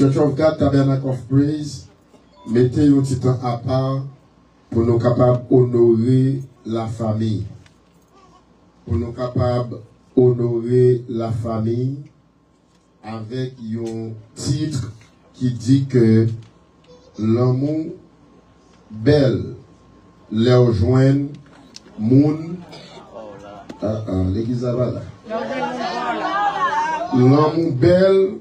Church of God, Tabernacle of Praise, mettez un petit temps à part pour nous capables d'honorer la famille. Pour nous capables d'honorer la famille avec un titre qui dit que l'amour belle les rejoint moun l'église là. L'amour belle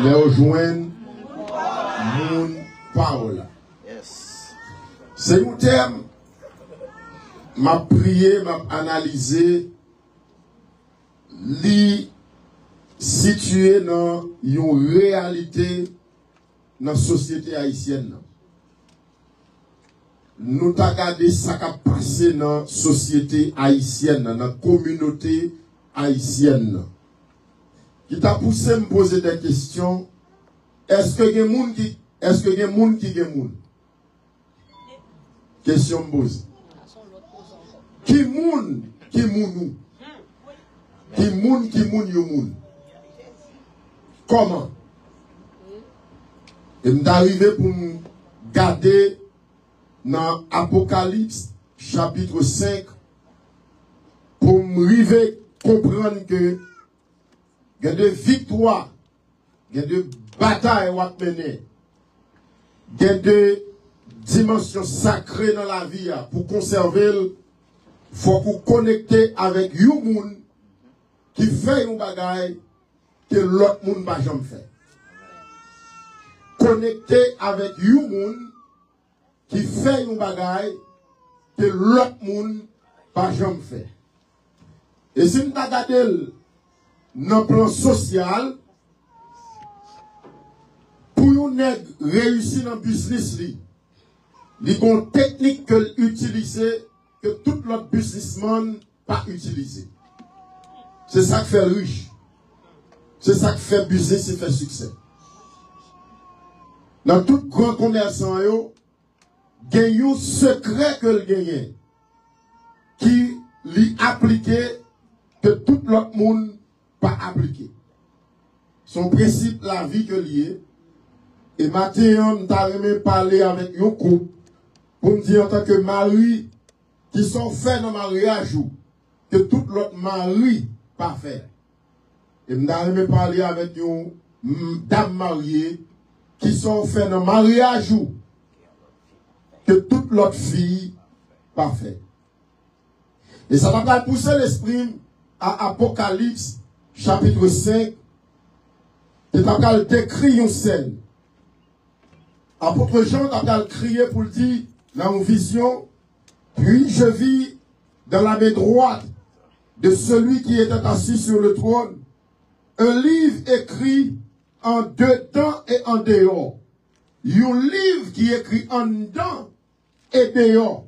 les rejoint moun Paola. C'est un terme m'a prié, m'a analysé, li situé dans une réalité dans la société haïtienne. Nous avons regardé ce qui a passé dans la société haïtienne, dans la communauté haïtienne. Qui t'a poussé à me poser des questions. Est-ce que il y a des gens qui Question me pose. Qui moun nous? Qui moun yo moun? Comment? Et m'arrivé pour me garder dans Apocalypse chapitre 5 pour m'arriver comprendre que il y a de victoires, il y a de batailles à mener, il y a de dimensions sacrées dans la vie pour conserver. Il faut vous connecter avec you moun qui fait un bagage que l'autre moun pas jamais fait. Connecter avec you moun qui fait un bagage que l'autre moun pas jamais fait. Et si nous regardons dans le plan social, pour un nègre réussir dans le business, il y a une technique que utiliser que tout l'autre businessman pas utilisé. C'est ça qui fait riche. C'est ça qui fait business et fait succès. Dans tout grand commerçant, il y a un secret que le gagne qui lui appliqué que tout l'autre monde pas appliqué. Son principe, la vie que lié. Et maintenant, on t'a parler avec un couple pour me dire en tant que mari qui sont faits dans le mariage que tout l'autre mari pas fait. Et je vais parler avec une dame mariée qui sont faits dans le mariage que toute l'autre fille pas fait. Et ça va pousser l'esprit à Apocalypse chapitre 5 et ça va décrire une scène. Apôtre Jean a crié pour le dire dans une vision. Puis je vis dans la main droite de celui qui était assis sur le trône un livre écrit en dedans et en dehors. Un livre qui est écrit en dedans et dehors.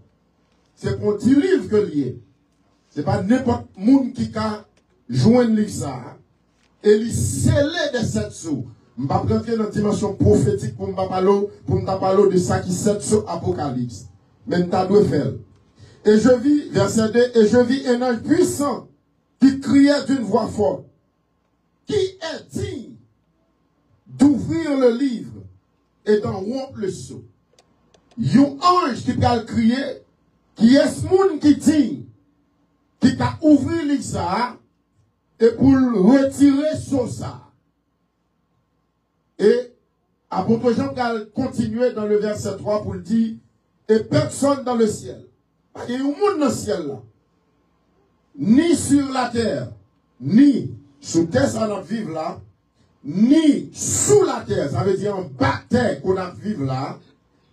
C'est pour un petit livre que lié. Ce n'est pas n'importe monde qui a joint livre ça. Et il scellé de 7 sous. Je ne vais pas rentrer dans la dimension prophétique pour me parler de ça qui 7 sous Apocalypse. Mais tu dois faire. Et je vis, verset 2, et je vis un ange puissant qui criait d'une voix forte. Qui est digne d'ouvrir le livre et d'en rompre le sceau? Un ange qui a crié, qui est ce monde qui digne, qui a ouvert le livre ça, et pour retirer son ça. Et apôtre Jean a continué dans le verset 3 pour dire, et personne dans le ciel. Il y a un monde dans le ciel là. Ni sur la terre, ni sous terre, ça va vivre là, ni sous la terre, ça veut dire en bas terre qu'on a vivre là,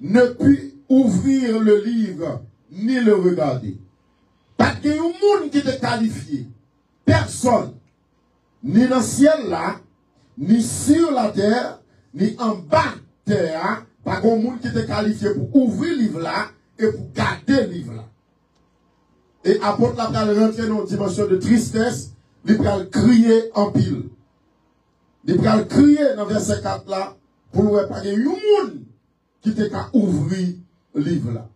ne peut ouvrir le livre, ni le regarder. Parce qu'il y a un monde qui est qualifié. Personne, ni dans le ciel là, ni sur la terre, ni en bas terre, pas un monde qui est qualifié pour ouvrir le livre là et pour garder le livre là. Et apôtre la va rentrer dans une dimension de tristesse, il va crier en pile. Il va crier dans verset 4 là, pour ne pas qu'il y ait un monde qui te qu'à ouvrir le livre là.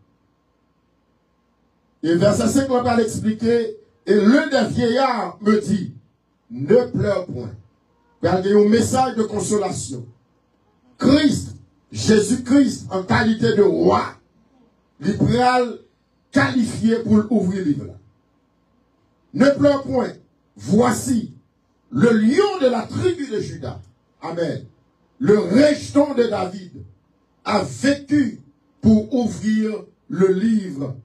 Et verset 5 là va l'expliquer, et l'un des vieillards me dit, ne pleure point. Regardez un message de consolation. Christ, Jésus-Christ, en qualité de roi, libéral qualifié pour ouvrir le livre. Ne pleure point. Voici le lion de la tribu de Juda. Amen. Le rejeton de David a vécu pour ouvrir le livre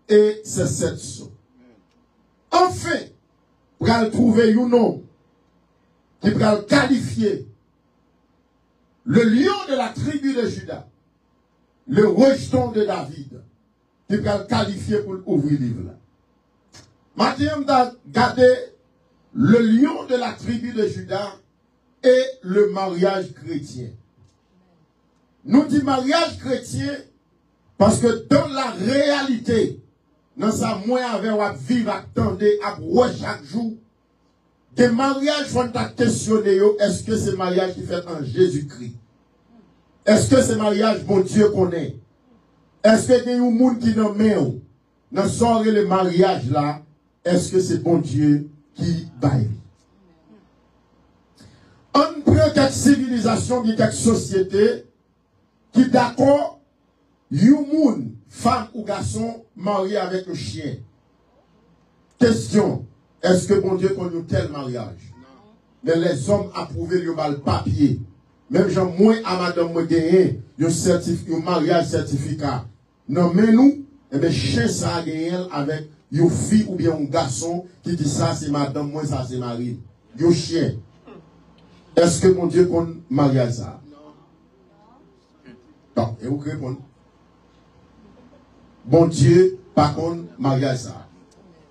et ses 7 sceaux. Enfin, pour trouver un nom qui peut qualifier le lion de la tribu de Juda, le rejeton de David, qui peut qualifier pour ouvrir le livre. Maintenant, on a gardé le lion de la tribu de Juda et le mariage chrétien. Nous disons mariage chrétien parce que dans la réalité, dans sa moyen avec à vivre, attendre, à voir chaque jour, des mariages font à questionner, est-ce que c'est mariage qui fait en Jésus-Christ? Est-ce que c'est mariage bon Dieu connaît? Est-ce que il y a un monde qui n'en met dans soirée le mariage là, est-ce que c'est bon Dieu qui baille? On prend quelques civilisations, quelques sociétés qui d'accord, un monde, femme ou garçon, marié avec un chien. Question, est-ce que bon Dieu connaît tel mariage? Mais les hommes approuvaient le papier. Même genre, moi, à madame, moi, gagné, un mariage certificat. Non, mais nous, eh bien, chien, ça a gagné avec une fille ou bien un garçon qui dit ça, c'est madame, moi, ça, c'est mari. Un chien. Est-ce que mon Dieu connaît mariage ça? Non. Et vous répondez? Bon Dieu, par contre, mariage ça.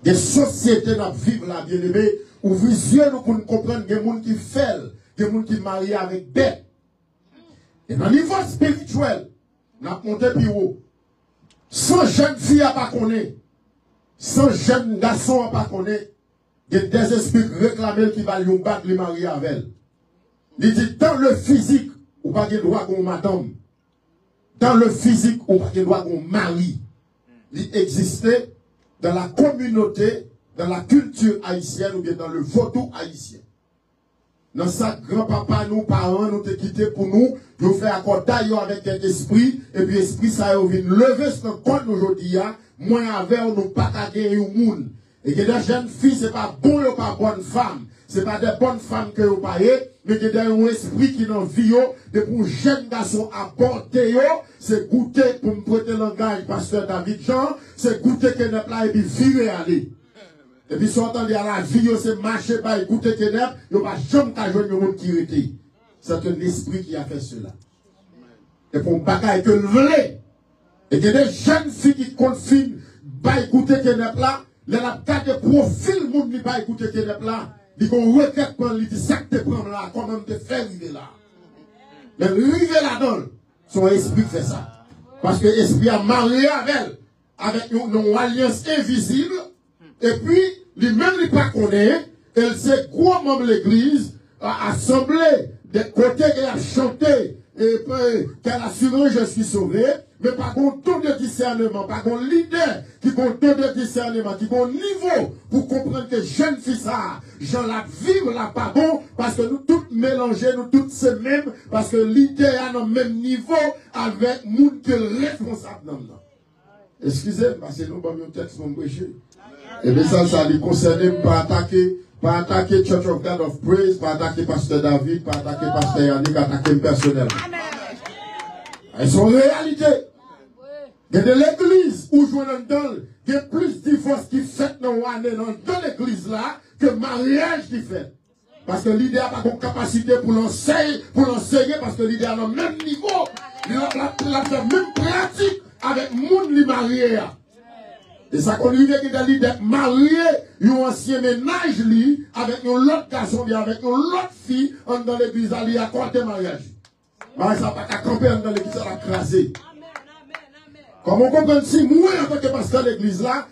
Des sociétés qui vivent la bien-aimée, ouvrez les yeux pour nous comprendre des gens qui font, des gens qui marient avec bête. Et dans le niveau spirituel, nous avons monté plus haut. Sans jeune fille à pas connaître, sans jeune garçon à pas connaître, il y a des esprits réclamés qui vont lui battre, les marier avec elle. Il dit, dans le physique, ou pas de droit qu'on madame. Dans le physique, ou pas de droit qu'on mari. Il existait dans la communauté, dans la culture haïtienne, ou bien dans le vaudou haïtien. Dans ça, grand-papa, nous, parents, nous te quitté pour nous faire accord d'ailleurs avec un esprit, et puis esprit, ça a vient lever ce compte aujourd'hui, moins avec nous pas gagner un monde. Et que des jeunes filles, c'est pas bon ou pas bonne femme. C'est pas des bonnes femmes que vous parlez, mais que des un esprit qui n'en vit, de pour jeunes garçons apporter, c'est goûter pour me prêter le langage, pasteur David Jean, c'est goûter que n'est pas et puis virer aller. Et puis, si on entend à la vie, c'est marcher par écouter que n'est, il n'y a pas jamais qu'à jouer le monde qui était. C'est un esprit qui a fait cela. Et pour me bagaille que le vrai, et que des jeunes filles qui confinent, pas écouter que n'est pas, les cas de profil, monde qui pas écouter que n'est pas, ils vont requête quand ils disent ça que tu prends là, comment te faire arriver là. Mais arriver là-dedans, son esprit fait ça. Parce que l'esprit a marié avec une alliance invisible, et puis, lui-même, il pas connaît, elle sait quoi même l'église a assemblé des côtés qu'elle a chanté, et qu'elle a assuré, je suis sauvé, mais par contre, ton de discernement, par contre, leader qui compte ton de discernement, qui compte niveau pour comprendre que jeune fille ça, j'en la vivre là pas bon, parce que nous tous mélangés, nous tous c'est même, parce que leader a le même niveau avec nous que responsable dans là. Excusez, parce que nous avons un texte pour prêcher. Et bien ça dit concerné pas attaquer Church of God of Praise, pas attaquer Pasteur David, pas attaquer Pasteur Yannick, attaquer personnel. Ils sont réalité. Il y a de l'église où je vois dans il y a plus de divorces qui fait dans l'église là que mariage qui fait. Parce que l'idée n'a pas de capacité pour l'enseigner parce que l'idée a le même niveau, il a la même pratique avec le monde qui marié. Et ça conduit que l'idée d'être marié, un ancien ménage lui, avec une autre garçon, avec une autre fille, dans l'église, il a accordé mariage. Mais ça n'a pas qu'à camper dans l'église, ça va craser. Comme on comprend si moi, en tant que pasteur de l'église là,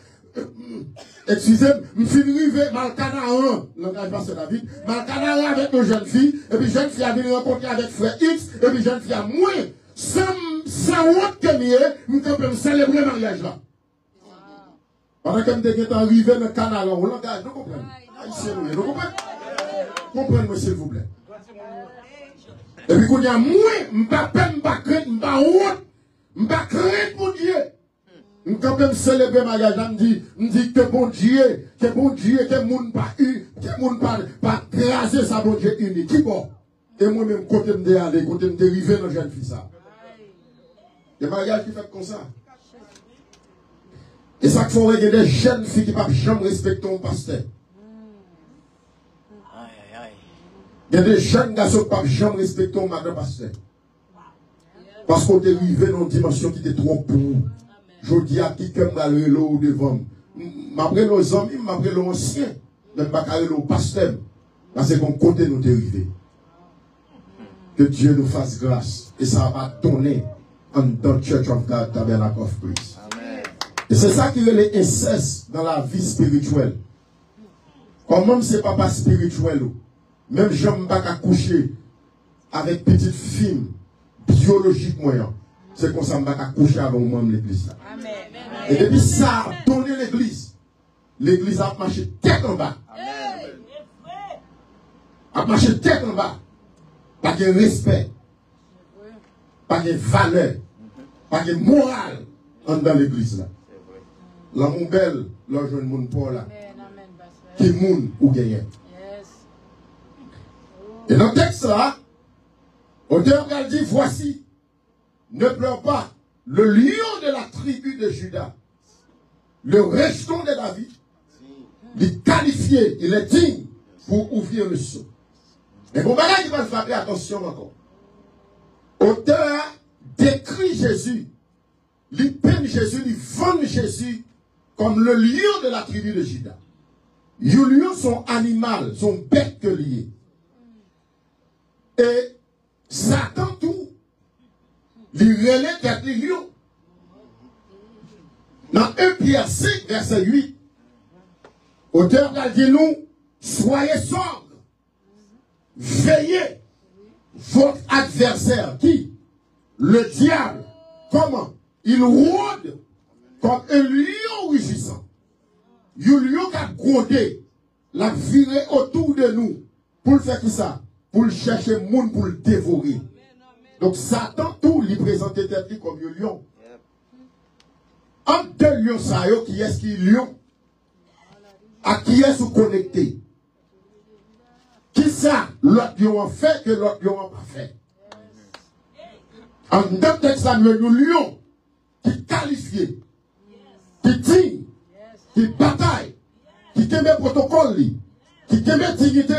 excusez-moi, je suis arrivé Malcana 1, langage pasteur David, Malcana 1 avec nos jeunes filles, et puis jeune fille a venu rencontrer avec frère X, et puis jeune fille a moins, sans honte que nous, je peux célébrer le mariage là. Pendant que je suis arrivé dans le canal, on langage, vous comprenez? Haïtien, vous comprenez? Comprenez-moi s'il vous plaît. Et puis qu'on y a moins, m'pas peine, m'pas crainte, m'pas honte, m'pas crainte pour Dieu. Quand même célébrer ma gage, me dit que bon Dieu, que moun pas eu, que moun pas craser sa bon Dieu uni. Qui bon? Et moi-même, côté me aller, côté me dériver dans jeune fille ça. Il y a des bagages qui fait comme ça. Et ça qu'il faut qu'il y ait des jeunes filles qui ne peuvent jamais respecter un pasteur. Il y a des jeunes garçons qui ne peuvent jamais respecter un madame pasteur. Parce qu'on est arrivé dans une dimension qui était trop pour vous. Je dis à qui que je suis là devant. M'après nos amis, m'après nos anciens. Même pas carré nos pasteurs. Parce qu'on côté nous est arrivé. Que Dieu nous fasse grâce. Et ça va donner en the Church of God, Tabernacle of Praise. Et c'est ça qui est l'inceste dans la vie spirituelle. Comme même c'est papa spirituel, même je ne pas coucher avec petite fille biologique moyen. C'est comme ça que je ne pas coucher avec moi-même l'église. Et depuis ça a donné l'église. L'église a marché tête en bas. A marché tête en bas. Pas de respect. Pas de valeur. Pas de morale dans l'église là. La mon belle, la jeune moun pour là. Qui moun ou gagne. Et dans le texte là, auteur dit voici, ne pleure pas, le lion de la tribu de Juda, le rejeton de David, il est qualifié, il est digne pour ouvrir le sceau. Et bon, voilà, il va faire attention encore. Auteur décrit Jésus, il peint Jésus, il vend Jésus comme le lion de la tribu de Juda. Les lions sont animaux, sont bêtes que liés. Et Satan tout, il relève d'être les lions. Dans 1 Pierre 5, verset 8, auteur a dit nous, soyez sobres, veillez, votre adversaire, qui? Le diable. Comment? Il rôde comme un lion rugissant. Un lion qui a grondé, l'a viré autour de nous. Pour le faire tout ça, pour le chercher monde pour le dévorer. Donc Satan tout lui présentait comme un lion. Entre deux lions, ça y est, qui est-ce qui est lion? À qui est-ce connecté? Qui ça? L'autre lion a fait que l'autre lion n'a pas fait. En deux textes, ça nous lion qui est qualifié, qui digne, qui bataille, qui aime protocole, qui aime dignité,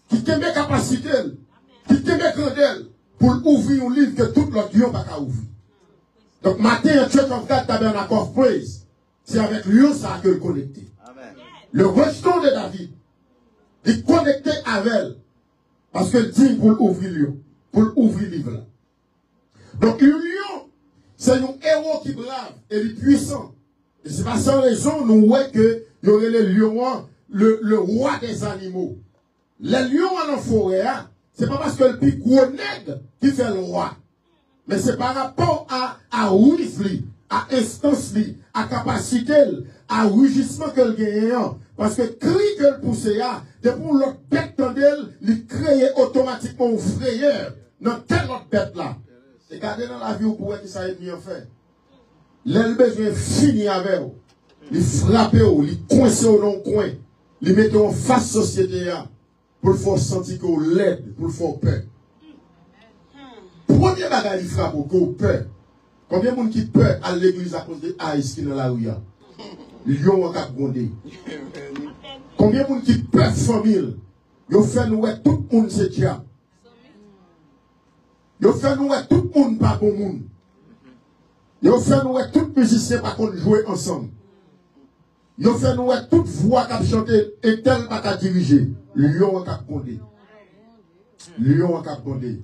qui aime capacité, qui aime grandeur, pour ouvrir un livre que tout l'autre lion n'a pas ouvrir. Donc, matin, Church of God Tabernacle of Praise, c'est avec lion ça que le connecté. Le rejeton de David, il connecté avec elle, parce qu'elle dit pour ouvrir lion, pour ouvrir le livre là. Donc, le lion, c'est un héros qui brave et il est puissant. Et c'est pas sans raison, nous voyons que il y aurait le lion, le roi des animaux. Les lions en forêt, c'est pas parce que le plus gros nègre qui fait le roi. Mais c'est par rapport à Weasley, à instance, à capacité, à rugissement que le gagnant. Parce que cri que le poussé, depuis l'autre bête d'elle, il crée automatiquement une frayeur dans telle autre bête là. Et regardez dans la vie où pourrait que ça ait bien fait. L'elle besoin fini avec vous. Il frappe vous, il coince au non coin. Il met en face société pour le faire sentir que vous l'aide, pour le faire peur. Premier bagage il frappe au qu'on peur. Combien de monde qui peur à l'église à cause de haïs qui dans la rue? Lion en cap grondé. Combien de monde qui peur famille? Yo fait nous tout le monde c'est diable. Yo fait nous tout le monde pas bon monde. Yo fait nous tout musicien pas qu'on jouer ensemble. Yo fait nous toute voix qui chanter et tel pas qu'à diriger. Lion en cap grondé. Lion en cap grondé.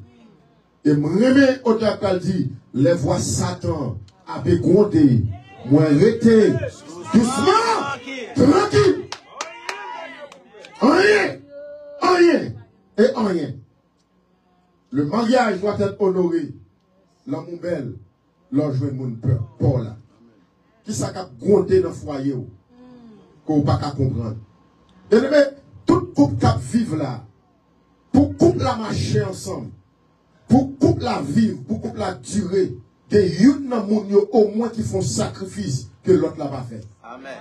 Et me auteur qu'elle dit, les voix Satan avaient grondé, moi arrêté, doucement, tranquille. Rien, rien, et rien. Le mariage doit être honoré. L'amour belle, l'enjeu de mon peur, Paul. Qui ça a grondé dans le foyer, qu'on ne peut pas comprendre. Et tout couple qui vit là, pour couple la marcher ensemble, pour couple la vivre, pour couple la durer, il y a une au moins qui font sacrifice que l'autre l'a pas fait. Amen.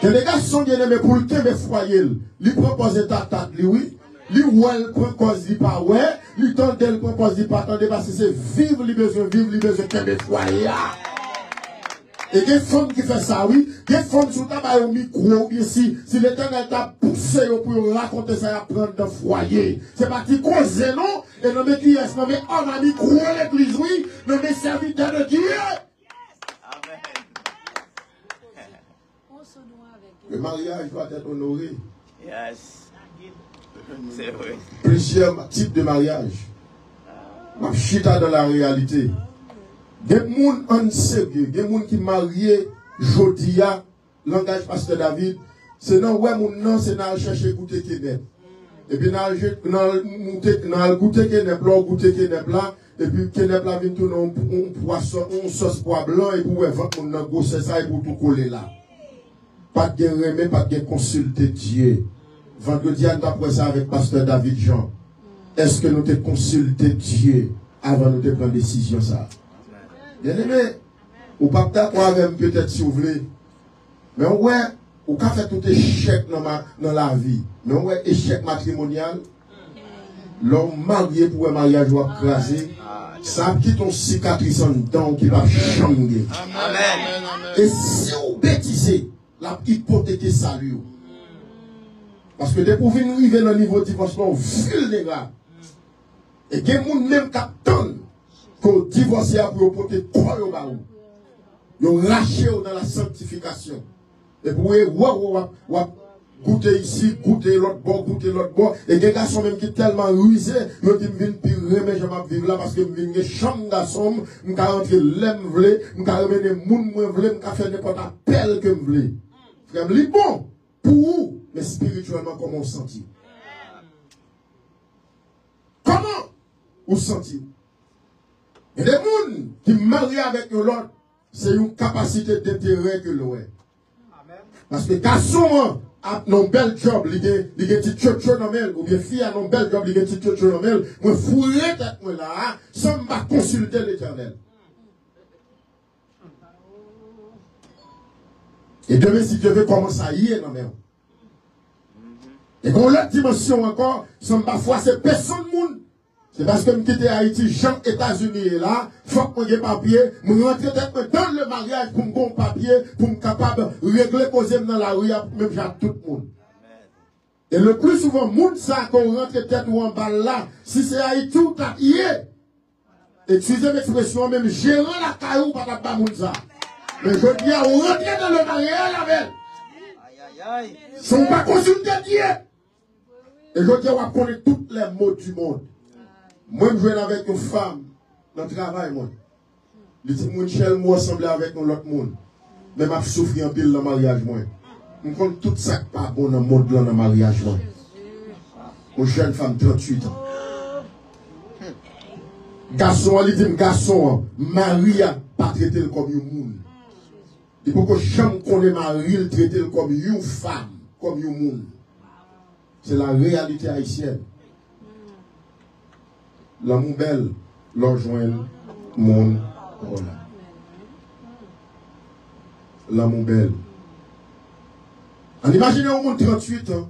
Que les gars sont bien aimés pour le temps foyer, lui propose ta tête, lui, lui ouais, prend cause, dit pas ouais, lui tente, elle propose, dit pas attendez, parce que c'est vivre, les besoins, que foyer. Et des femmes qui font ça, oui, des femmes sous tabac au micro, bien si l'Éternel t'a poussé pour raconter ça et apprendre dans le foyer. C'est parti causer, non? Et non, mais qui est-ce? Non, mais on a micro l'église, oui, non, mais serviteur de Dieu. Amen. Le mariage doit être honoré. Yes. C'est vrai. Plusieurs types de mariage. Ma chita dans la réalité. Des gens en sérieux, des gens qui mariés, jodia, langage pasteur David, c'est non, ouais, mon nom, c'est dans chercher goûter Kenneth. Et puis, dans goûter Kenneth là, goûter Kenneth là, et puis Kenneth là vient tourner un poisson, un sauce pois blanc, et puis, ouais, vendre mon nom, c'est ça, et pour tout coller là. Pas de remet, pas de consulter Dieu. Vendredi, on a pris ça avec pasteur David Jean. Est-ce que nous te consulté Dieu avant de prendre décision ça? Bien aimé, ou pas d'accord avec peut-être si vous voulez. Mais ouais, ou pas fait tout échec dans la vie. Mais ouais, échec matrimonial. L'homme marié pour un mariage ou écrasé. Ça quitte ton cicatrice en dedans qui va changer. Amen. Et si vous bêtisez, la hypothéquer salut. Parce que dès que vous venez arriver dans le niveau de divorcement vulnérable, et que vous même captain, que divorcer pour porter quoi au baou. Vous lâchez dans la sanctification. Et vous pouvez goûter ici, goûter l'autre bord, goûter l'autre bord. Et des garçons même qui sont tellement rusés, ils disent que je vais vivre là parce que je vais chambre garçon, je vais rentrer l'aime vle, je vais ramener moun moins vle, je vais faire n'importe appel que je veux. Frère, c'est bon pour vous, mais spirituellement, comment vous sentez? Comment vous sentez? Et les gens qui marient avec l'autre, c'est une capacité d'intérêt que l'on est. Parce que garçon a un bel job, il a un petit chocho dans elle, ou bien fille a un bel job, il a un petit chocho dans elle, moi fouiller tête moi là, sans me consulter l'Éternel. Et demain, si Dieu veut commencer à y aller dans même. Et quand l'autre dimension encore, sans parfois c'est personne monde. C'est parce que je quitte Haïti, Jean États-Unis est là, faut que je papier, je rentre dans le mariage pour me bon papier, pour me capable de régler poser dans la rue, même j'ai tout le monde. Et le plus souvent, monde ça, qu'on rentre tête ou en bas là, si c'est Haïti ou tapier, excusez l'expression, même gérant la caillou, pas de monde ça. Mais je dis, on rentre dans le mariage avec. Ils ne sont pas consultés Dieu. Et je dis, on connaît tous les mots du monde. Moi, je viens avec une femme dans le travail, moi. Je dis, moi, ressemble avec l'autre monde. Mais je souffre un peu dans le mariage, moi. Je compte tout ça pas bon dans le monde, dans le mariage, moi. Une jeune femme, 38 ans. Garçon, elle dit, garçon, Marie a pas traité comme un monde. Il faut que j'aime qu'on ait Marie traité comme une femme, comme un monde. C'est la réalité haïtienne. L'amour belle, l'enjoint, mon rôle. L'amour belle. En imaginant au monde 38 ans,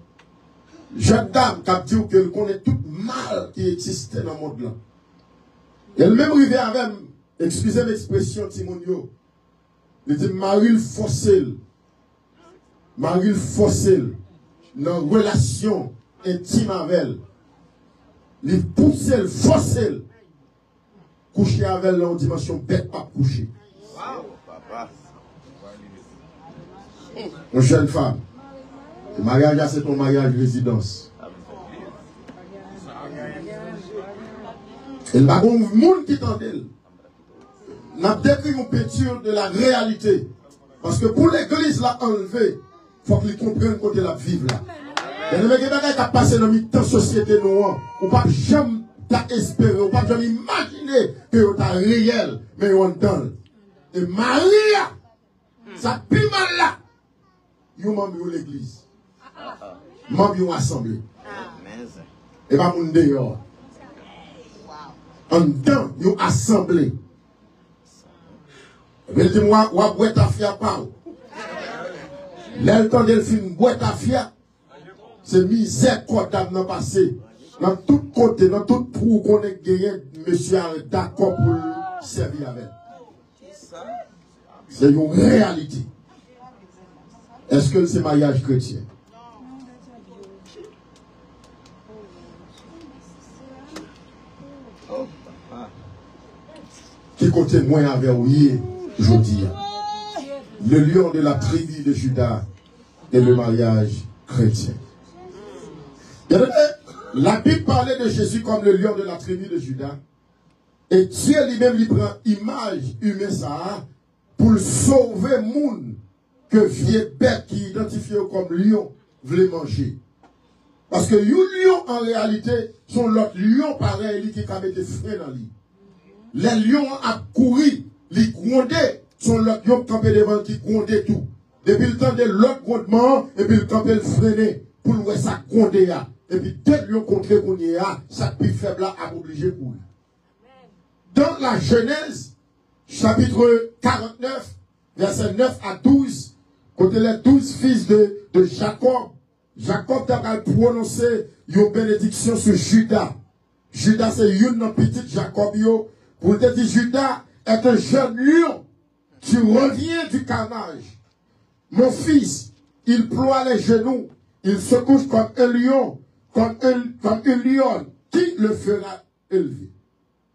jeune dame qui a dit qu'elle connaît tout mal qui existe dans le monde là. Elle même arrivée avec, excusez l'expression Timonio, il dit Marie Fossel, dans une relation intime avec elle. Il pousse, il force, coucher avec elle en dimension bête pas coucher. Une jeune femme. Le mariage, c'est ton mariage résidence. Et là, il y a un monde qui t'en dit. On a décrit une peinture de la réalité. Parce que pour l'église la enlever, il faut qu'ils comprennent côté la vivre là. Et le mec qui a passé dans la société noire, on ne peut jamais espérer, on ne peut jamais imaginer que c'est réel, mais on donne. Et Maria, ça plus mal là. Il y a membre de l'église. Membre de l'assemblée. Et pas moun dehors. En dedans, ils ont assemblé. Elle dit, moi, ou boire ta fia pas. L'elle tendait le film, boire ta fia. C'est misère qu'on a passé. Dans tout côté, dans tout trou qu'on a gagné, monsieur est d'accord pour servir avec. C'est une réalité. Est-ce que c'est mariage chrétien? Qui côté moins avec oui, je dis. Le lion de la tribu de Juda et le mariage chrétien. La Bible parlait de Jésus comme le lion de la tribu de Juda. Et Dieu lui-même lui prend image humaine ça pour sauver monde que vieux bête qui identifie comme lion voulait manger. Parce que les lions en réalité sont l'autre lion pareil qui a mis des freins dans lui. Les lions ont couru, les grondés sont l'autre lion campé devant qui grondait tout. Depuis le temps de l'autre grondement, et puis le temps de le freiner pour le voir ça gronder. Et puis deux lions contre qu'on y a, ça plus faible a obligé pour lui. Dans la Genèse, chapitre 49, versets 9 à 12, côté les 12 fils de Jacob, Jacob a prononcé une bénédiction sur Judas. Judas c'est une petite Jacob yo. Pour te dire, Judas est un jeune lion. Tu reviens du carnage. Mon fils, il ploie les genoux. Il se couche comme un lion, comme une lionne. Qui le fera élever?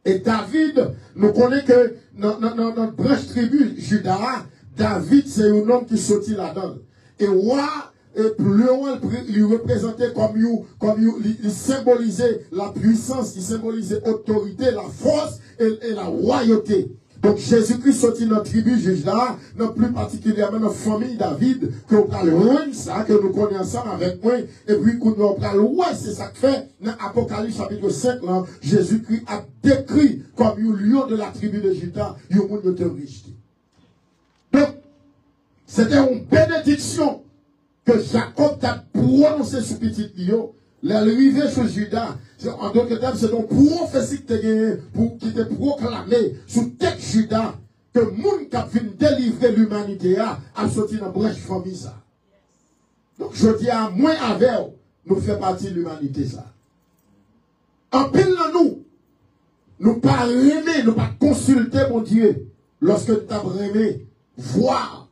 Et David, nous connaissons que dans notre branche tribu, Judas, David, c'est un homme qui sortit là-dedans. Et roi, il représentait il symbolisait la puissance, il symbolisait l'autorité, la force et la royauté. Donc Jésus-Christ sortit dans la tribu Juda, non plus particulièrement dans la famille David, que nous parlons ça, que nous connaissons avec moi, et puis que nous parlons, ouais, c'est ça que fait, dans Apocalypse chapitre 5, là, Jésus-Christ a décrit comme un lion de la tribu de Juda, un monde de riche. Donc, c'était une bénédiction que Jacob a prononcé sur petit lion, l'arrivée sur Judas. En d'autres termes, c'est une prophétie qui était proclamée sous tête Judas que le monde qui a vu délivrer l'humanité a sorti dans la brèche famille ça. Donc je dis à moins avec nous fait partie de l'humanité ça. En pile de nous pas aimer, nous pas consulter mon Dieu lorsque nous avons aimé voir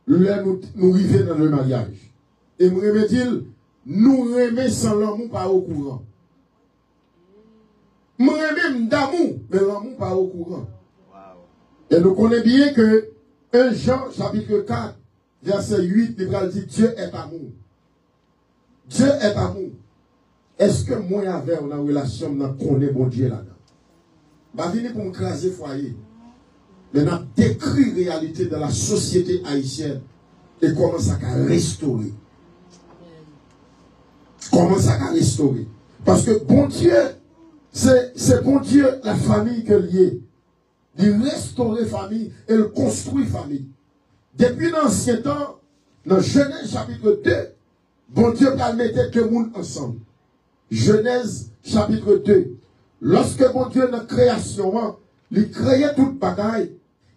nous arriver dans le mariage. Et nous aimons dire, nous aimons sans l'amour pas au courant. Nous aimons d'amour, mais l'amour pas au courant. Wow. Et nous connaissons bien que 1 Jean chapitre 4, verset 8, il va dire Dieu est amour. Dieu est amour. Est-ce que moi avec une relation, nous connaissons mon Dieu là-dedans? Bah, venez pour me craser foyer. Mais nous avons décrit la réalité de la société haïtienne et comment ça a restauré. Comment ça a restauré. Parce que bon Dieu, c'est bon Dieu la famille que lié. Il restaurer famille et il construit famille. Depuis l'ancien temps, dans Genèse chapitre 2, bon Dieu a mis deux mondes ensemble. Genèse chapitre 2. Lorsque bon Dieu dans la création, il créait toute bagaille.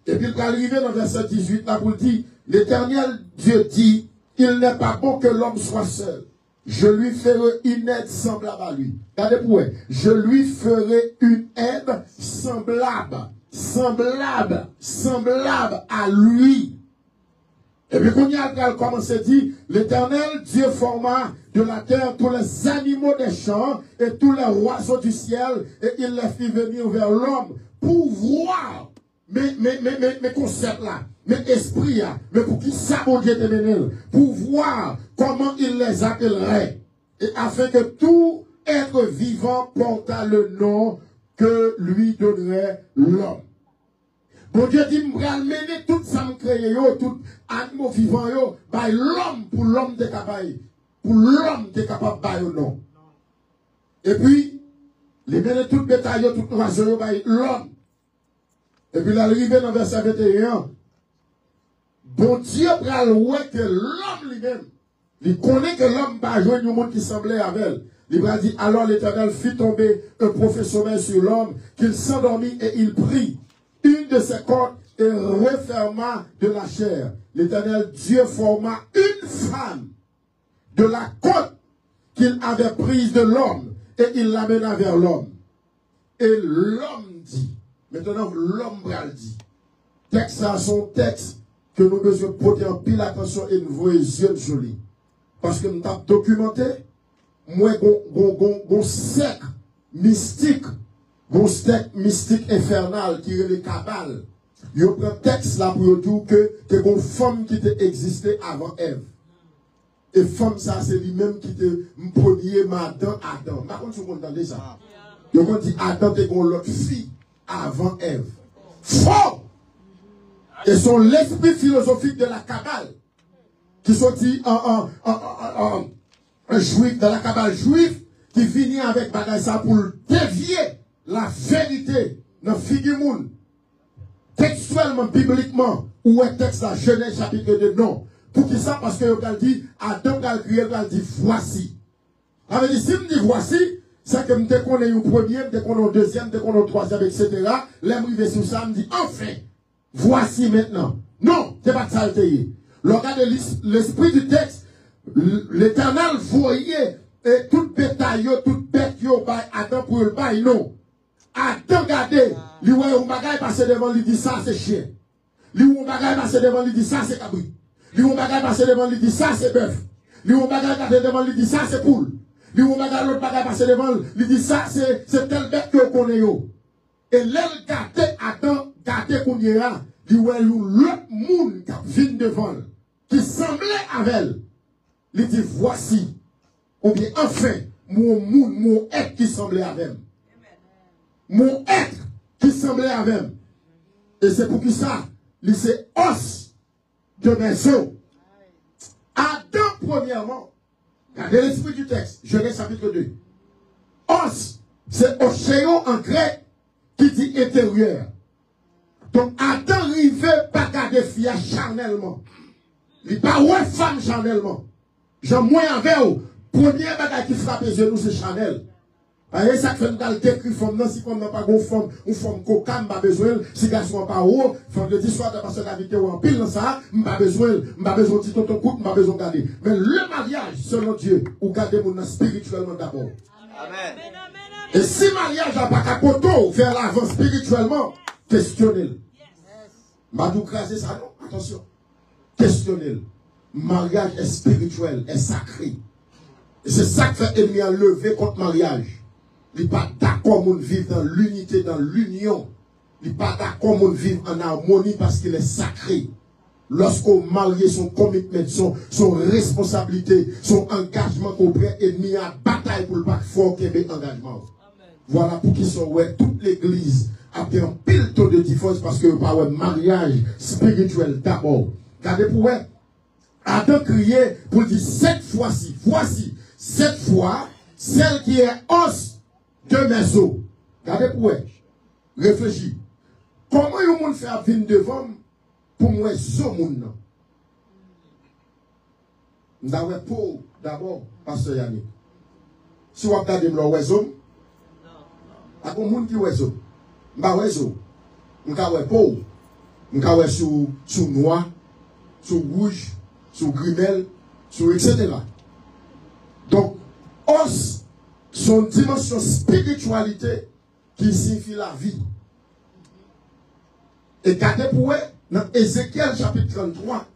Et puis il est arrivé dans le verset 18, là pour dire, l'Éternel Dieu dit, il n'est pas bon que l'homme soit seul. Je lui ferai une aide semblable à lui. Regardez pour vous. Je lui ferai une aide semblable à lui. Et puis quand il a commencé à dire, l'Éternel Dieu forma de la terre tous les animaux des champs et tous les oiseaux du ciel, et il les fit venir vers l'homme pour voir mes concepts là, mes esprits là, mais pour qui ça mon Dieu te mène, pour voir comment il les appellerait, et afin que tout être vivant porta le nom que lui donnerait l'homme. Bon Dieu dit, je vais mener tout ça me créé, tout animaux vivants, by l'homme, pour l'homme de capable, pour l'homme de capable by non. Et puis, les mener tout bétail, tout oiseau, by l'homme. Et puis l'arrivée dans le verset 21, bon Dieu pral ouais que l'homme lui-même, il connaît que l'homme va jouer un monde qui semblait avec elle. Il va dire, alors l'Éternel fit tomber un profond sommeil sur l'homme, qu'il s'endormit et il prit une de ses cordes et referma de la chair. L'Éternel Dieu forma une femme de la côte qu'il avait prise de l'homme et il l'amena vers l'homme. Et l'homme dit, maintenant l'homme dit, texte à son texte que nous devons porter en pile attention et nous voyons yeux jolis. Parce que nous avons documenté, moi, un secte mystique, un secte mystique infernal qui est le cabal. Il prend un texte là pour dire que c'est une femme qui existait avant Ève. Et femme ça, c'est lui-même qui te premier Adam. Par contre, vous entendez ça? Il dit Adam était une autre fille avant Ève. Faux! Et sont l'esprit philosophique de la cabale qui sortit un juif, dans la cabale juive, qui finit avec bagay ça pour dévier la vérité dans figure moun. Textuellement, bibliquement, où est texte la Genèse chapitre 2, non. Pour qui ça? Parce que il dit, Adam a crié, il dit voici. Ça veut dire, si me dit voici, c'est que dès qu'on est au premier, dès qu'on est au deuxième, dès qu'on est au troisième, etc., l'aimerie sur ça, me dit, enfin, voici maintenant. Non, c'est pas de saleté. Regardez l'esprit du texte, l'Éternel voyait et toute bétail, toute bête, Adam pour le bail, non. Adam regardez, lui voyait un bagage passer devant lui dit ça c'est chien. Lui un bagage passer devant lui dit ça c'est cabri. Lui un bagage passer devant lui dit ça c'est bœuf. Lui un bagage passer devant lui dit ça c'est poule. Lui un bagage l'autre bagage passer devant lui dit ça c'est telle bête que vous connaissez. Et l'aile gardé Adam, gardé qu'on y a, lui voyait l'autre monde qui vient devant, qui semblait avec elle. Il dit voici, ou bien enfin, mon être qui semblait avec elle. Mon être qui semblait avec elle. Et c'est pour qui ça, il c'est os de mes os. Adam, premièrement, regardez l'esprit du texte, Genèse chapitre 2. Os, c'est ochéon en grec qui dit intérieur. Donc Adam n'arrivait pas à garder fille charnellement. Il n'est pas ouais femme charnellement. J'en moins avec vous. Premier bagage qui frappe les genoux, c'est Chanel. Et ça fait une décrit femme, non, si comme n'a pas une femme coca, pas besoin, si garçon pas haut, vendredi soir, de passer la vidéo en pile dans ça, pas besoin de petit tonton coute, pas besoin de garder. Mais le mariage, selon Dieu, ou garder mon spirituellement d'abord. Amen. Et si mariage n'a pas capoté vers l'avant spirituellement, questionnez-le. Madou craser ça, non, attention. Questionnez-le. Mariage est spirituel, est sacré. Et c'est ça que fait ennemi à lever contre mariage. Il n'est pas d'accord de vivre dans l'unité, dans l'union. Il n'est pas d'accord de vivre en harmonie parce qu'il est sacré. Lorsqu'on marie son commitment, son responsabilité, son engagement qu'on prend, ennemi à bataille pour le pas fort qu'il y ait engagement. Voilà pour qu'ils sont, ouais, toute l'église a fait un pile taux de divorce parce que pas un mariage spirituel d'abord. Regardez pour ouais. Adam criait pour dire cette fois-ci, voici, cette fois, celle qui est os de mes os. Regardez pour elle. Réfléchis. Comment le monde fait venir devant pour moi, ce monde? Nous avons pour d'abord, Pasteur Yannick. Si vous regardez le oiseau, il y a un monde qui est oiseau. Je ne sais pas. Je ne sais pas pour. Je ne sais pas sur noir, sur rouge, sur grimel, sur etc. Donc, os, son dimension spiritualité qui signifie la vie. Et regardez pour eux, dans Ézéchiel chapitre 33,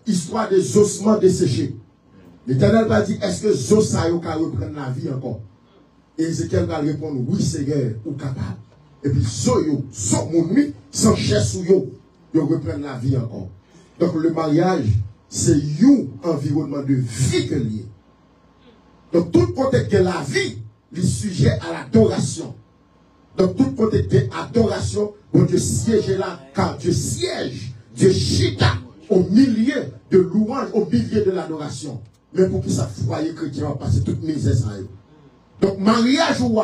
histoire des ossements desséchés. L'Éternel va dire, est-ce que les os ça reprendre la vie encore? Et Ézéchiel va répondre, oui Seigneur, ou capable. Et puis, sans mon nuit, sans chair sous yo, ils reprennent la vie encore. Donc le mariage, c'est un environnement de vie que lié. Donc tout côté de la vie, il est sujet à l'adoration. Donc tout côté de l'adoration, bon Dieu siège là, car Dieu siège, Dieu chita au milieu de louange, au milieu de l'adoration. Mais pour que ça foyer chrétien va passer toute misère sans eux. Donc mariage ou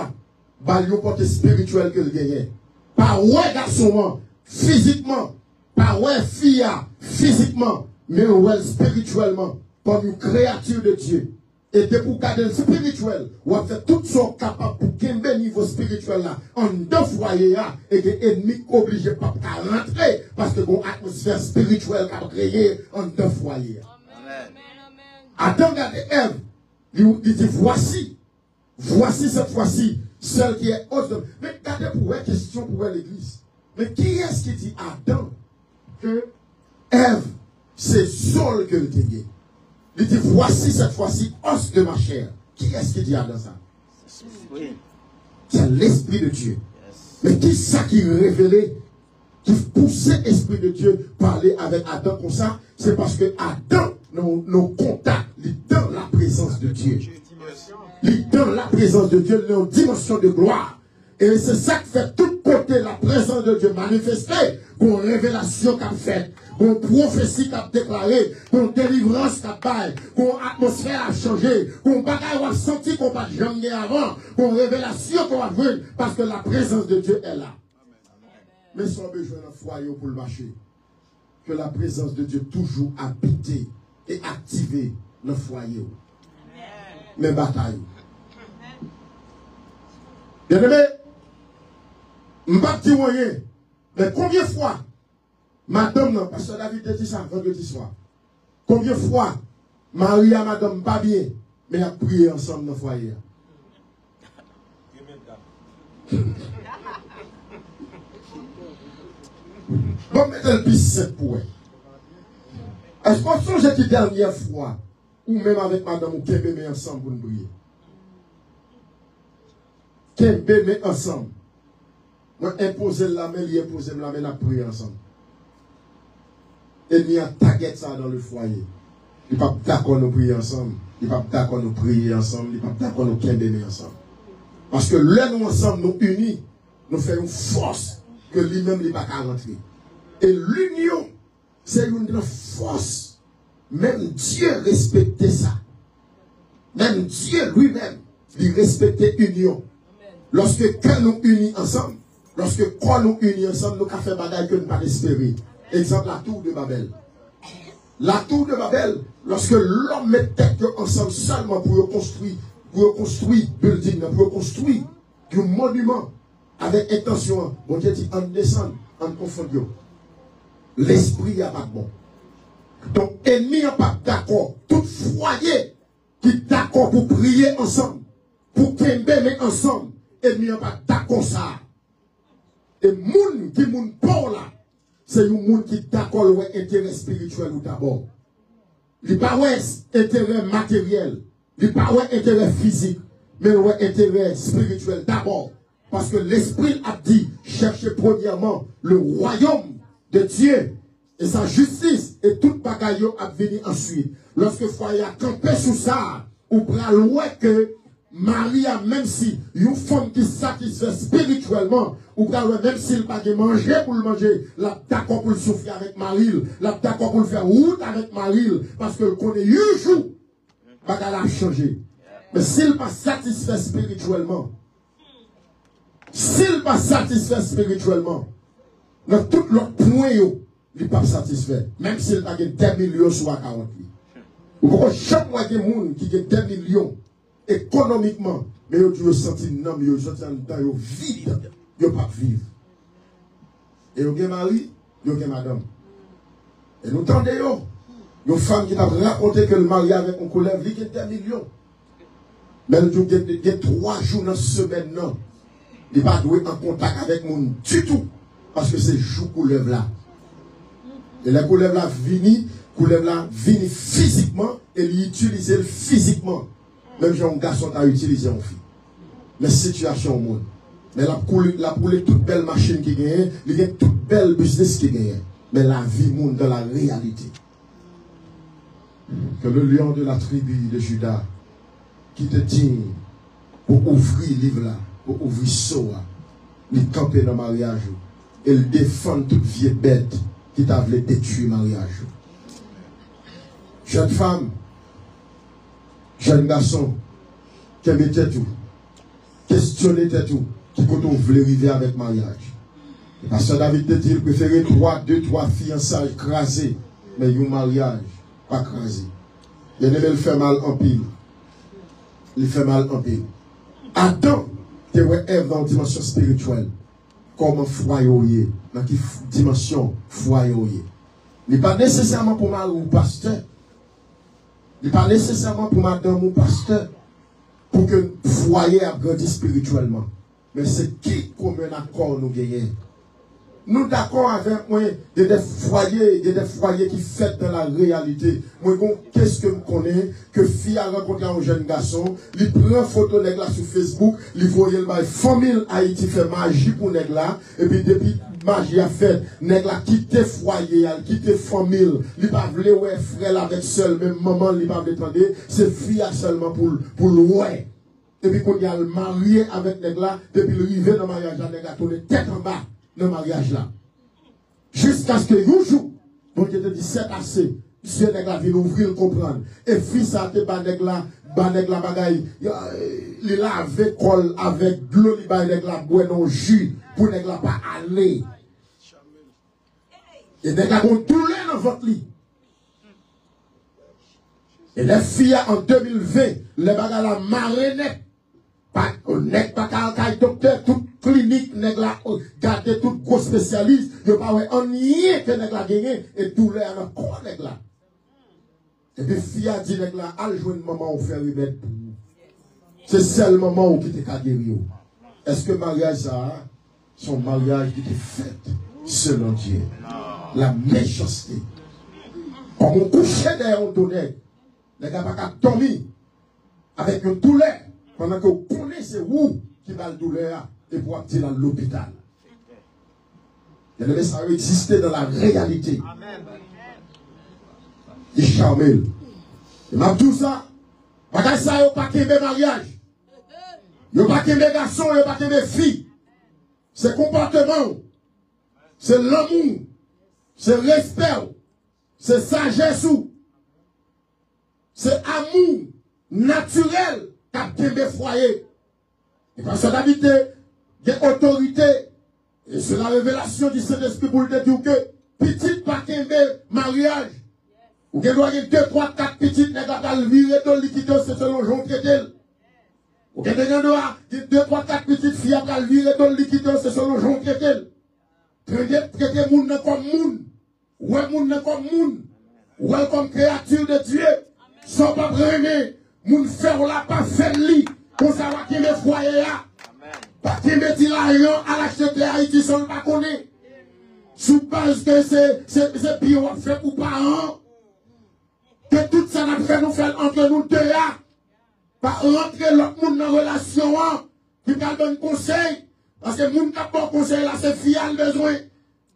bah il y a un côté spirituel que le gagne. Pas ouais garçon, physiquement, pas ouais fille physiquement, mais ouais spirituellement, comme une créature de Dieu. Et de pour garder le spirituel, ou à faire tout ce capable pour gagner niveau spirituel là, en deux foyers là, et que l'ennemi obligé pas à rentrer, parce que une atmosphère spirituelle qui a créé en deux foyers. Amen. Adam regarde Ève, il dit voici cette fois-ci, celle qui est haute. Mais regardez pour une question pour l'église. Mais qui est-ce qui dit Adam que Ève, c'est Saul que le dit? Il dit, voici cette fois-ci, os de ma chair. Qui est-ce qui dit Adam ça? C'est l'Esprit de Dieu. Yes. Mais qui est-ce qui révélait, qui poussait l'Esprit de Dieu parler avec Adam comme ça? C'est parce que Adam, nos contacts, il est dans la présence de Dieu. Il est dans la présence de Dieu, dans une dimension de gloire. Et c'est ça qui fait tout côté la présence de Dieu manifestée, une révélation qu'a faite, une prophétie qu'a déclarée, une délivrance qu'a baille, une atmosphère a changé, une bagaille a senti qu'on va jamais avant, une révélation qu'on va voir, parce que la présence de Dieu est là. Mais sans besoin d'un foyer pour le marcher, que la présence de Dieu toujours habité et activé dans le foyer. Mais bataille. Bien aimé, m'bati moyen, mais combien de fois, madame, non, parce que David dit ça vendredi soir, combien de fois, Maria, madame, pas bien, mais a prié ensemble dans le foyer. Bon, mettez le piste 7 pour elle. Est-ce qu'on songe que dernière fois, ou même avec madame, ou qu'elle met ensemble pour nous prier? Qu'elle met ensemble. Moi, imposer la main, il impose la main, la prier ensemble. Et il y a taguette ça dans le foyer. Il n'est pas d'accord nous prier ensemble. Il n'est pas d'accord nous prier ensemble. Il n'est pas d'accord nous qu'aimer ensemble. Parce que là, nous ensemble, nous unis, nous faisons une force que lui-même n'est pas qu'à rentrer. Et l'union, c'est une force. Même Dieu respectait ça. Même Dieu lui-même, il respectait l'union. Lorsque quand nous unis ensemble, lorsque quand nous unis ensemble, nous avons fait bagaille que nous pas espérer. Exemple, la tour de Babel. La tour de Babel, lorsque l'homme met tête ensemble seulement pour construire building, pour construire un monument avec intention, bon Dieu dit, on descend, on confond. L'esprit n'est pas bon. Donc, ennemi n'est pas d'accord. Tout foyer qui est d'accord pour prier ensemble, pour qu'aimer ensemble, ennemi n'est pas d'accord ça. Et moun qui moun pour là, c'est un monde qui est d'accord avec intérêt spirituel ou d'abord. Il n'y a pas intérêt matériel, il n'y a pas intérêt physique, mais intérêt spirituel d'abord. Parce que l'Esprit a dit, cherchez premièrement le royaume de Dieu et sa justice et toute bagaille a venir ensuite. Lorsque le foyer a campé sous ça, ou pral que Maria, même si une femme qui satisfait spirituellement, ou même s'il n'a pas de manger pour le manger, là d'accord pour le souffrir avec Marie, là d'accord pour le faire route avec Marie, parce que connaît un jour, bagarre a changé. Mais s'il n'est pas satisfait spirituellement, dans tout l'autre point, il n'est pas satisfait. Même s'il a 10 millions sur 48. Ou pourquoi chaque mois, il y a des gens qui ont 10 millions économiquement, mais ils ont senti non, ils ont senti dans vide, ils n'ont pas vivre. Et ils ont mari, ils ont madame. Et nous entendons, il y a une femme qui t'a raconté que le mari avec un collègue, il a 10 millions. Mais il y a 3 jours dans la semaine, non. Il n'a pas doué en contact avec moi du tout. Parce que c'est jour couleuvre là. Et la couleuvre là vini physiquement et il utilise physiquement. Même si un garçon a utilisé en fille. Mais situation au monde. Mais la poule toute belle machine qui gagne, il y a toute belle business qui gagne. Mais la vie monde dans la réalité. Que le lion de la tribu de Judas qui te digne pour ouvrir le livre là, pour ouvrir ça, il camper dans le mariage. Et il défend toute vieille bête qui t'a voulu détruire le mariage. Jeune femme, jeune garçon, qui mettait tout, questionnait tout, qui quand on voulait arriver avec le mariage. Le pasteur David te dit, il préférait 2-3 fiançailles crasées, mais un mariage, pas crasé. Il aimait le faire mal en pile. il fait mal en pile. Adam, tu vois Ève dans une dimension spirituelle. Comment foyer, dans quelle dimension foyer. Il n'est pas nécessairement pour mal ou pasteur. Il n'est pas nécessairement pour madame ou pasteur. Pour que le foyer a grandi spirituellement. Mais c'est qui comme un accord nous gagnons. Nous d'accord avec moi, il y a des foyers qui fêtent dans la réalité. Moi, qu'est-ce que je connais, que fille a rencontré un jeune garçon, il prend photo nèg là sur Facebook, il voit le famille Haïti fait magie pour nèg là, et puis depuis magie a fait, nèg là quitte foyer, quitte famille, il pas vle ouais frère avec seul, même maman il pas attendre, c'est fille seulement pour le ouais. Et puis quand il a le marié avec nèg là, depuis le rivé dans le mariage, nèg là tourné tête en bas. Dans le mariage là. Jusqu'à ce que un jour, donc il te dit c'est assez. Dieu nèg la vie ouvrir comprendre. Et fils ça te ba nèg la bagaille, il lave col avec de l'eau, il ba nèg la boire non jus pour nèg la pas aller. Et nèg la gon douleur dans votre lit. Et les filles en 2020, les bagailles la marraine nèg pas kay docteur toute clinique nèg la garder tout gros spécialiste yo pas ouais en rien que nèg la gagné et douleur dans corps nèg la et puis fille a dit nèg la al joindre maman ou faire remède pour c'est seul maman ou qui te ka guérir. Est-ce que mariage ça son mariage qui était fait selon Dieu la méchanceté comme on couchait derrière un tonnerre nèg pas ka dormir avec une douleur pendant que vous connaissez où qui va le douleur et pour aller dans l'hôpital. Et ça exister dans la réalité. Il charmel. Et m'a tout ça. Parce que ça, il n'y a pas qu'un mariage. Il n'y a pas qu'un garçon, il n'y a pas qu'un fille. C'est comportement. C'est l'amour. C'est respect. C'est sagesse. C'est amour naturel. Des foyers. Et parce que d'habiter, des autorités, et c'est la révélation du Saint-Esprit pour le dire que petite paquet mariage, ou qu'elle doit avoir 2, 3, 4 petites négatables virer dans le liquide, c'est selon Jean Crétel. Ou qu'elle doit avoir 2, 3, 4 petites filles à virer dans le liquide, c'est selon Jean Crétel. Traiter moun comme moun, ouais moun comme moun, ouais comme créature de Dieu, sans pas premier. Moun faire la pas faire li pour savoir qui me foyer là pas qui me dit l'argent à l'acheter Haïti sans pas connaître sous base que c'est pire fait pour parents que tout ça n'a fait nous faire entre nous deux là pas rentrer l'autre monde dans relation qui va donner conseil parce que moun qui pas conseil là c'est fille a besoin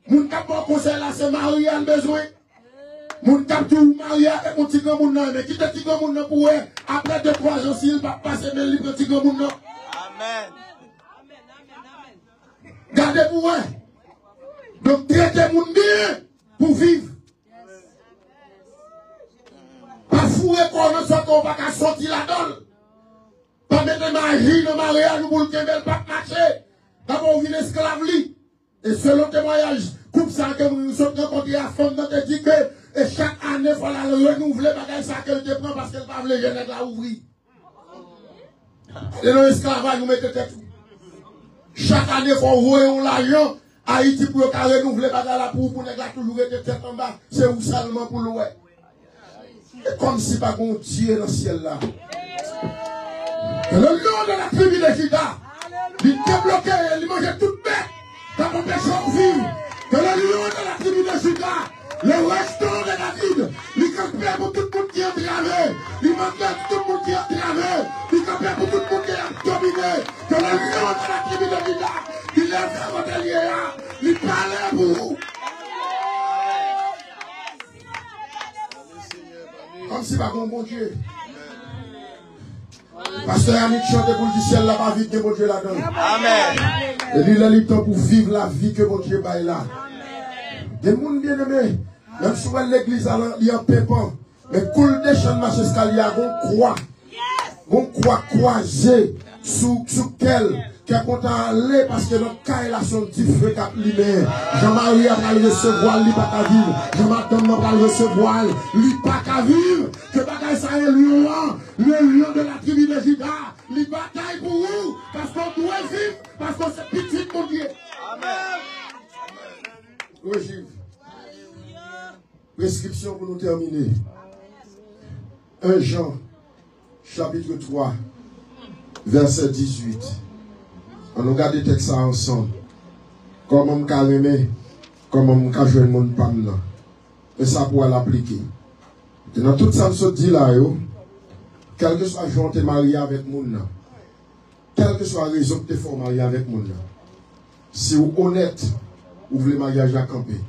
moun qui pas conseil là c'est mari a besoin. Moun kap tou marié avec mon petit grand moun nan, mais qui te petit grand moun nan pour après 2-3 ans s'il va passer mais li petit grand moun nan. Amen. Gardez pour eux. Donc traitez moun bien pour vivre. Pas fouer qu'on ne soit qu'on va pas sortir la donne. Pas mettre magie dans mariage pour le kembel pas marcher. D'abord on vient esclave li. Et selon témoignage, coupe ça que nous sommes rencontrés à fond dans te dit que et chaque année, il faut la renouveler, bagage ça qu'elle te prend parce qu'elle va les jeunes la ouvrir. Et dans l'esclavage, nous mettons tête. Chaque année, il faut ouvrir l'argent. Haïti pour renouveler bagage là pour la toujours être tête en bas. C'est où seulement pour l'oué. Et comme si pas qu'on Dieu dans le ciel là. Et le lion de la tribu de Juda, il débloqué, il mangeait toute bête. Dans mon péché vivre. Que le lion de la tribu de Juda. Le restant de David, il campait pour tout le monde qui est entravé, il mandait tout le monde qui est entravé, il campait pour tout le monde qui est dominé, que le lion de la tribu de Juda, il lève votre liéa, il parlait pour vous. Comme si pas bon Dieu. Pasteur Yannick chante pour du ciel là-bas, vite que bon Dieu là-dedans. Amen. Et lui, il a le temps pour vivre la vie que bon Dieu baille là. Des gens bien aimés. Même si l'église il y a un pépin, mais coule des champs de marche escalier, on croit croisée sous quelle qui est content d'aller parce que notre cas là son petit feu cap libéré. Jean-Marie a pas le recevoir, lui pas qu'à vivre. Jean-Madame n'a pas le recevoir, lui pas qu'à vivre. Que bagaille ça est le lion de la tribu de Juda, lui bataille pour vous parce qu'on doit vivre, parce qu'on c'est petit mon Dieu. Amen. Oui, prescription pour nous terminer. 1 Jean, chapitre 3, verset 18. On regarde le texte ensemble. Comment on peut aimer, comment on peut jouer le monde par là. Et ça pour l'appliquer. Et dans tout ça, je dis là, quel que soit le jour où tu es marié avec le monde, quelle que soit la raison que tu es marié avec le monde, si vous êtes honnête, vous voulez mariage à camper,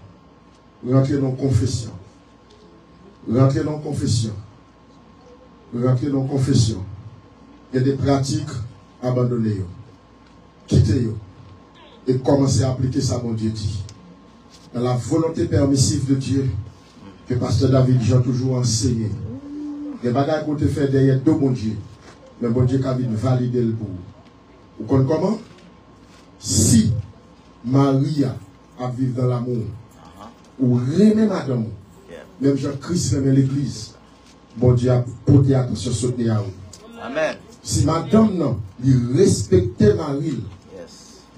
rentrez dans la confession. Rentrez dans la confession. Rentrez dans la confession. Il y a des pratiques abandonnées. Quittez-les. Et commencez à appliquer ça, mon Dieu dit. Dans la volonté permissive de Dieu, que Pasteur David Jean toujours enseigné. Les bagages qu'on te fait derrière deux bon Dieu. Mais bon Dieu qui a validé le pour vous. Vous comprenez comment? Si Maria a vécu dans l'amour, ou remet madame, même Jean-Christ remet l'église, bon Dieu a porté attention sur le Amen. Si madame non, il respectait Marie,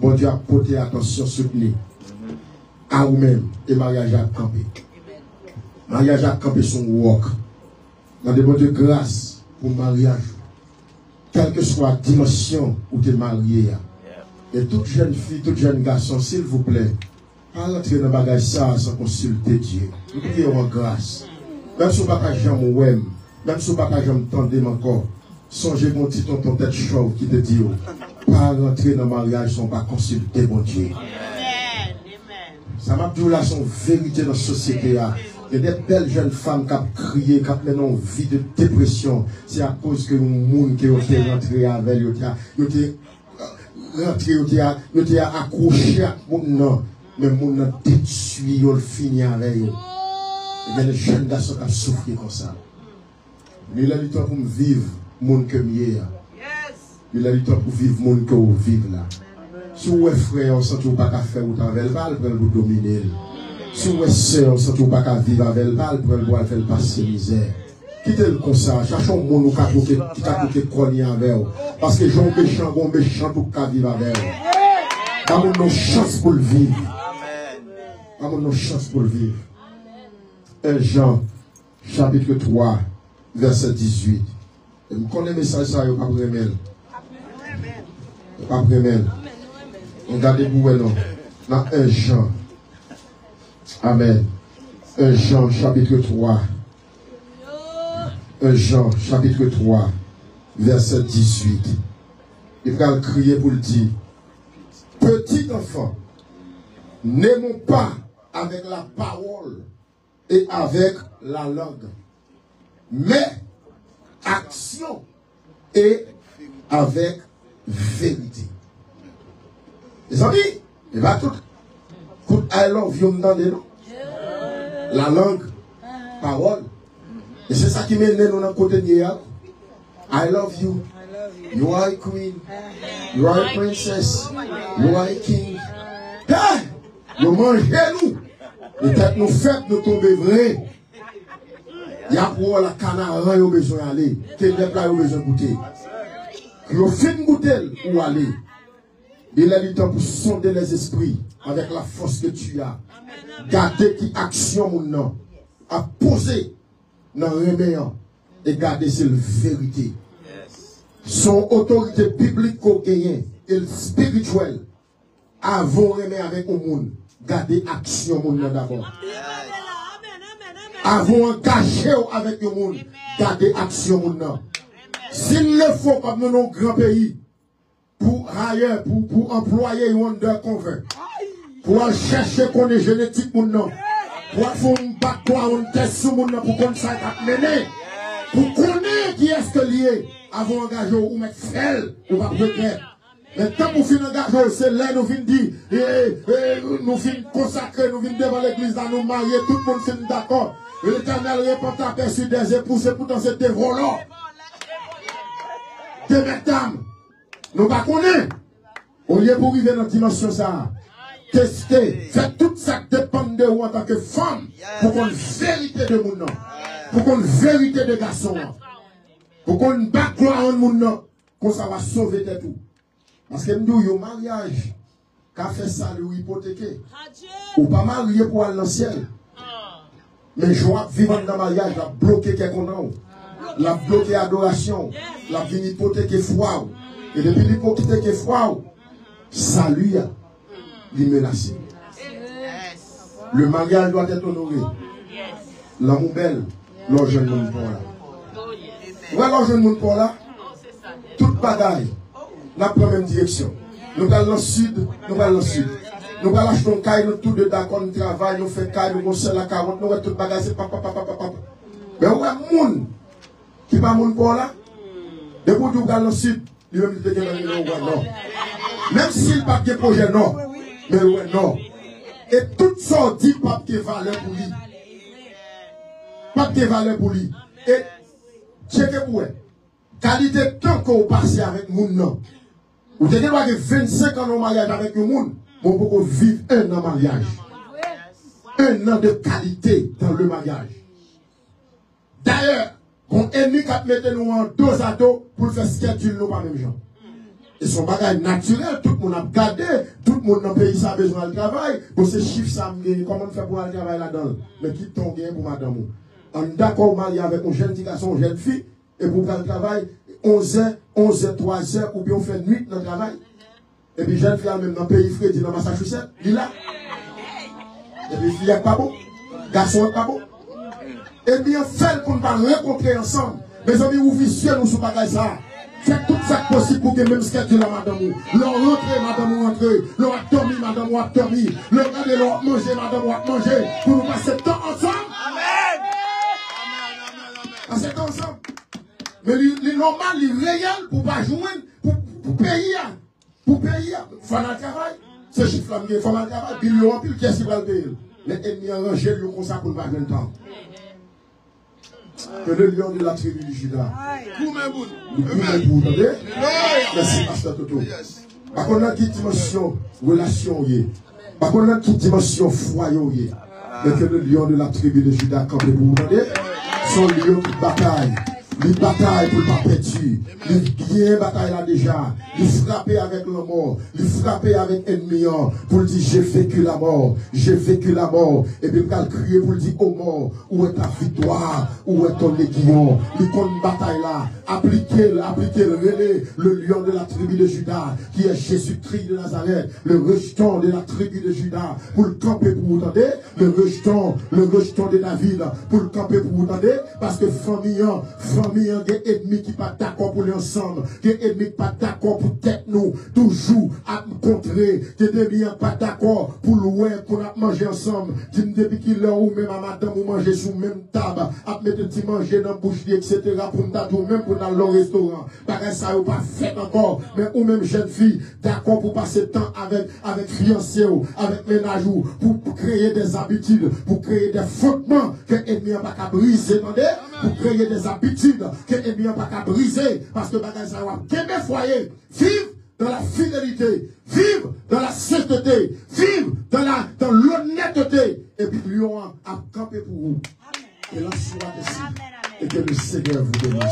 bon Dieu a porté attention sur le à vous-même, et mariage à camper. Mariage à camper son work. Dans des bonnes de grâce pour le mariage. Quelle que soit la dimension où tu es marié. Et toute jeune fille, toute jeune garçon, s'il vous plaît, pas rentrer dans le bagage ça sans consulter Dieu. Nous prions en grâce. Même si vous n'avez pas jamais ouem, même si vous n'avez pas jamais tendez encore, songez mon petit ton tête chauve qui te dit, pas rentrer dans le mariage sans pas consulter mon Dieu. Ça m'a dit là son vérité dans la société. Il y a des belles jeunes femmes qui ont crié, qui ont maintenant une vie de dépression. C'est à cause que le monde qui est rentré avec eux, ils étaient accrochés à monde, mais le monde a détruit, ils ont fini avec eux. Il y a des jeunes garçons qui ont souffert comme ça. Mais il a du temps pour vivre le monde que mieux. Il a du temps pour vivre le monde que vous vivez là. Si vous êtes frère, on sent que vous n'avez pas faire ou travail, vous dominer. Si vous êtes sœur, on sent que vous n'avez pas vivre avec elle, vous allez faire passer misère. Quittez-le comme ça, cherchons un monde qui a coûté cogner avec vous. Parce que gens méchants, bon méchant pour vivre avec vous. Donnez-nous nos chances pour le vivre. Donnez-nous nos chances pour le vivre. 1 Jean, chapitre 3, verset 18. Et vous connaissez le message, ça, vous ne pouvez pas prendre. Regardez-vous, non. Dans 1 Jean. Amen. 1 Jean, chapitre 3. 1 Jean, chapitre 3, verset 18. Il va crier pour le dire. Petit enfant, n'aimons pas avec la parole et avec la langue, mais action et avec vérité. Les amis, il va tout. I love you dans les noms. La langue, parole. Et c'est ça qui mène nous dans le côté de I love you. You are a queen. You are a princess. You are a king. Hey! Nous mangez nous. Peut-être nous faites nous tomber vrai. Il y a pour la canard, il y a besoin d'aller. Quel est plat, il y a besoin de goûter. Nous finissons goûter ou aller. Il a du temps pour sonder les esprits avec la force que tu as. Garder qui action mon nom. À poser dans le reméant. Et garder cette vérité. Son autorité biblique qu'on gagne et spirituelle. Avant remet avec le monde. Garder action mon nom d'abord. Avant engager avec le monde. Garder action mon nom. S'il le faut comme dans nos grands pays. Pour ailleurs, pour employer un undercover, pour chercher qu'on est génétique mon nom, pour faire un bac, un test sur mon nom, pour qu'on s'aille mener, pour connaître qui est-ce que lié, avant d'engager ou mettre fel, ou pas regret. Mais tant pour finir d'engager, c'est là nous venons dire, nous venons consacrer, nous venons devant l'église, nous marier, tout le monde finit d'accord. Et l'Éternel répond aperçu des époux, c'est pourtant c'était volant. Des mesdames. Nous ne connaissons pas. Au lieu pour vivre dans la dimension ça, tester, faites tout ça qui dépend de vous en tant que femme, pour qu'on ait une vérité de mon nom, pour qu'on ait une vérité de garçon, pour qu'on ait une background de mon nom, qu'on ça va sauver de tout. Parce que nous, il y a un mariage, qu'a fait ça, lui hypothéqué, ou pas marié pour aller dans le ciel. Mais je vois vivre dans le mariage, la bloquer quelque chose, la bloquer adoration, la venir hypothéquer foi, et depuis l'hypothéquer foi, salut, il menacé. Le mariage doit être honoré. L'amour belle, l'argent de monde pour là. Ouais, l'argent de monde pour là, toute bagaille, la première direction. Nous allons dans le sud, nous allons dans le sud. Nous allons acheter un caille, nous tous deux d'accord, nous travaillons, nous faisons caille, nous conseillons la 40, nous allons tout bagaille, c'est papa. Mais ouais, moun, qui va moun pour là, depuis que nous allons dans le sud, il va me dire que non. Même s'il n'y a pas de projet, non. Mais ouais, non. Et tout ça dit pas de valeur pour lui. Pas de valeur pour lui. Et, checkez pour vous. Qualité de temps qu'on passe avec moun non. Vous avez 25 ans de mariage avec un moun, on peut vivre un an de mariage. Un an de qualité dans le mariage. D'ailleurs, on ennemi qui mettre nous en dos à dos pour faire schedule nous pas même gens. Et son bagage naturel, tout le monde a gardé, tout le monde dans le pays a besoin de travail. Pour ces chiffres, ça me comment on fait pour aller travailler là-dedans. Mais qui tombe bien pour madame. On est d'accord marié avec un jeune garçon, une jeune fille, et pour faire le travail, 11h, 3h, ou bien on fait nuit dans le travail. Et puis jeune fille, même dans le pays Freddy, dans Massachusetts, il est là. Et puis fille n'est pas beau, garçon n'est pas beau. Et bien fait qu'on va rencontrer ensemble. Mes amis, vous visuez nous sur bagage ça. Faites tout ça possible pour que même ce qu'elle dit là, madame. Leur rentrer, madame, ou rentrer. Leur dormir, madame, ou dormir. Leur aller, leur manger, madame, ou manger. Pour nous passer le temps ensemble. Amen. Passer le temps ensemble. Mais le normal, le réel, pour pas jouer, pour payer. Pour payer. Faut aller au travail. Ce chiffre-là, il faut aller au travail. Puis le rempli, qu'est-ce qu'il va le payer? Les ennemis arrangés, ils ont comme ça pour ne pas gagner le temps. Que le lion de la tribu du Juda. Merci, Pasteur Toto. Par contre, dans quelle dimension relation y est. Par contre, dans quelle dimension foyer y est. Mais que le lion de la tribu de Juda, quand vous entendez, son lion qui bataille. Il bataille pour ne pas perdre. Il vient bataille là déjà. Il frappe avec la mort. Il frappe avec l'ennemi. Pour dire j'ai vécu la mort. J'ai vécu la mort. Et puis il va crier pour dire oh mort. Où est ta victoire? Où est ton aiguillon? Il compte une bataille là. Appliquez le relais. Le lion de la tribu de Juda. Qui est Jésus-Christ de Nazareth. Le rejeton de la tribu de Juda. Pour le camper pour vous entendez. Le rejeton de David. Pour le camper pour vous entendez. Parce que famille, il y a des ennemis qui ne sont pas d'accord pour les ensemble, des ennemis qui ne sont pas d'accord pour tête nous, toujours à me contrer, des ennemis qui ne sont pas d'accord pour louer, pour manger ensemble, depuis qu'il est ou même à madame ou manger sous même table, à mettre un petit manger dans la bouche, etc., pour nous même pour aller au restaurant. Parce que ça n'est pas fait encore, mais ou même jeune fille, d'accord pour passer le temps avec fiancé, avec ménage, pour créer des habitudes, pour créer des fondements que l'ennemi n'a pas qu'à briser, pour créer des habitudes que l'ennemi n'a pas qu'à briser, parce que bagage ça va quémer foyer, vivre dans la fidélité, vivre dans la sainteté, vivre dans l'honnêteté, et puis lui on a campé pour vous. Et là, soit ici, et que le Seigneur vous bénisse.